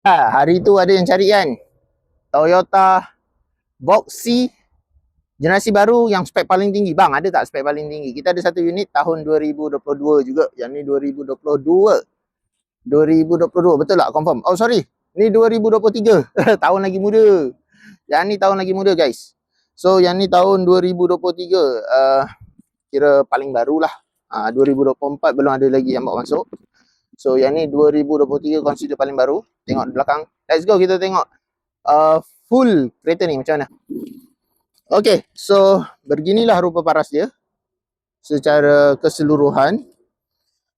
Hari tu ada yang cari kan, Toyota Boxy generasi baru yang spek paling tinggi. Bang, ada tak spek paling tinggi? Kita ada satu unit tahun 2022 juga. Yang ni 2022. 2022, betul tak? Confirm. Oh sorry, ni 2023. Tahun lagi muda. Yang ni tahun lagi muda guys. So yang ni tahun 2023, kira paling baru lah. 2024 belum ada lagi yang bawa masuk. So yang ni 2023 consider paling baru. Tengok di belakang. Let's go, kita tengok full kereta ni macam mana. Okay, so beginilah rupa paras dia secara keseluruhan.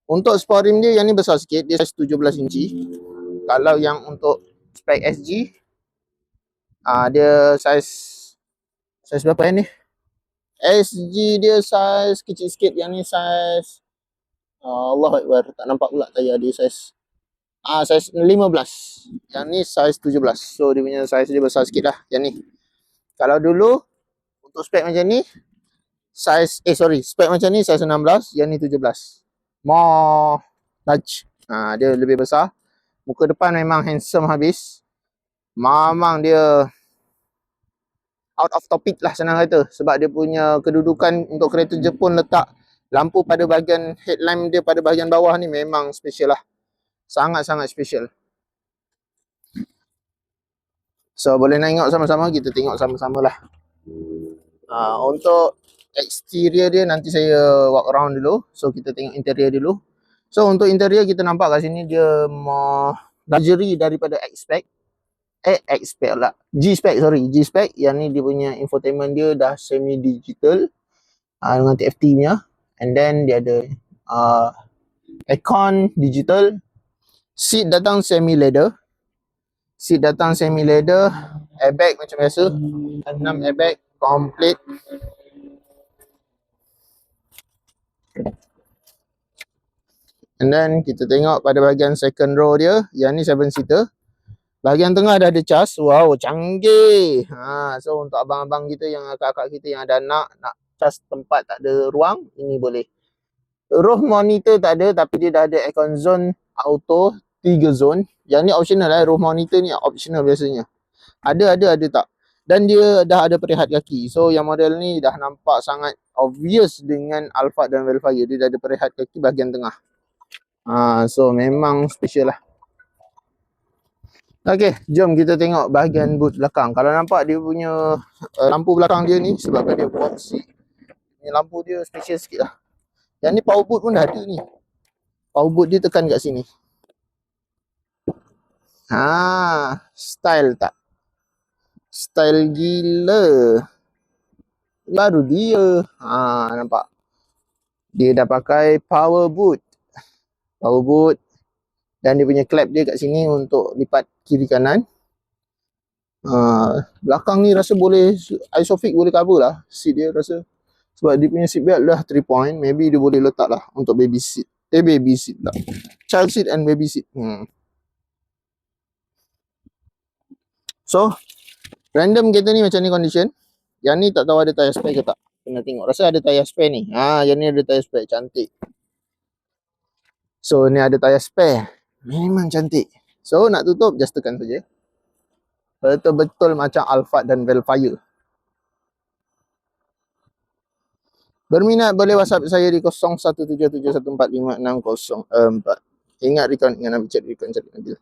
Untuk sport rim dia yang ni besar sikit, dia saiz 17 inci. Kalau yang untuk spek SG, dia saiz berapa yang ni? SG dia saiz kecil sikit, yang ni saiz Allah Akbar, tak nampak pula tayar dia saiz saiz 15. Yang ni saiz 17. So dia punya saiz dia besar sikit lah yang ni. Kalau dulu untuk spek macam ni spek macam ni saiz 16, yang ni 17. More large. Dia lebih besar. Muka depan memang handsome habis. Memang dia out of topic lah senang kata. Sebab dia punya kedudukan untuk kereta Jepun letak lampu pada bahagian headlamp dia pada bahagian bawah ni memang special lah. Sangat-sangat special. So boleh nak tengok sama-sama, kita tengok sama-sama lah. Untuk exterior dia nanti saya walk around dulu. So kita tengok interior dulu. So untuk interior kita nampak kat sini dia more luxury daripada X-Spec. X-Spec lah. G-Spec, sorry. G-Spec. Yang ni dia punya infotainment dia dah semi digital dengan TFT nya. And then dia ada aircon digital. Seat datang semi leather. Airbag macam biasa. 6 airbag complete. And then kita tengok pada bahagian second row dia, yang ni 7 seater. Bahagian tengah dah ada cas. Wow, canggih. So untuk abang-abang kita yang kakak kita yang ada nak cas tempat tak ada ruang, ini boleh. Roof monitor tak ada, tapi dia dah ada aircon zone auto 3 zone. Yang ni optional lah, roof monitor ni optional biasanya. Ada tak. Dan dia dah ada perehat kaki. So yang model ni dah nampak sangat obvious dengan Alphard dan Vellfire. Dia dah ada perehat kaki bahagian tengah. So memang special lah. Okay, jom kita tengok bahagian boot belakang. Kalau nampak dia punya lampu belakang dia ni, sebabkan dia boxy, lampu dia special sikit lah. Yang ni power boot pun dah ada ni. Power boot dia tekan kat sini. Style tak? Style gila. Baru dia. Nampak? Dia dah pakai power boot. Dan dia punya clap dia kat sini untuk lipat kiri kanan. Belakang ni rasa boleh, Isofix boleh cover lah seat dia rasa. Sebab dia punya seat belt dah 3 point. Maybe dia boleh letak lah untuk baby seat. Baby seat lah. Child seat and baby seat. So, random kereta ni macam ni condition. Yang ni tak tahu ada tayar spare ke tak. Kena tengok. Rasa ada tayar spare ni. Yang ni ada tayar spare. Cantik. So, ni ada tayar spare. Memang cantik. So, nak tutup, just tekan saja. Betul-betul macam Alphard dan Vellfire. Berminat boleh WhatsApp saya di 0177145604. Ingat recon dengan Nabi Chat, recon chat Nabil.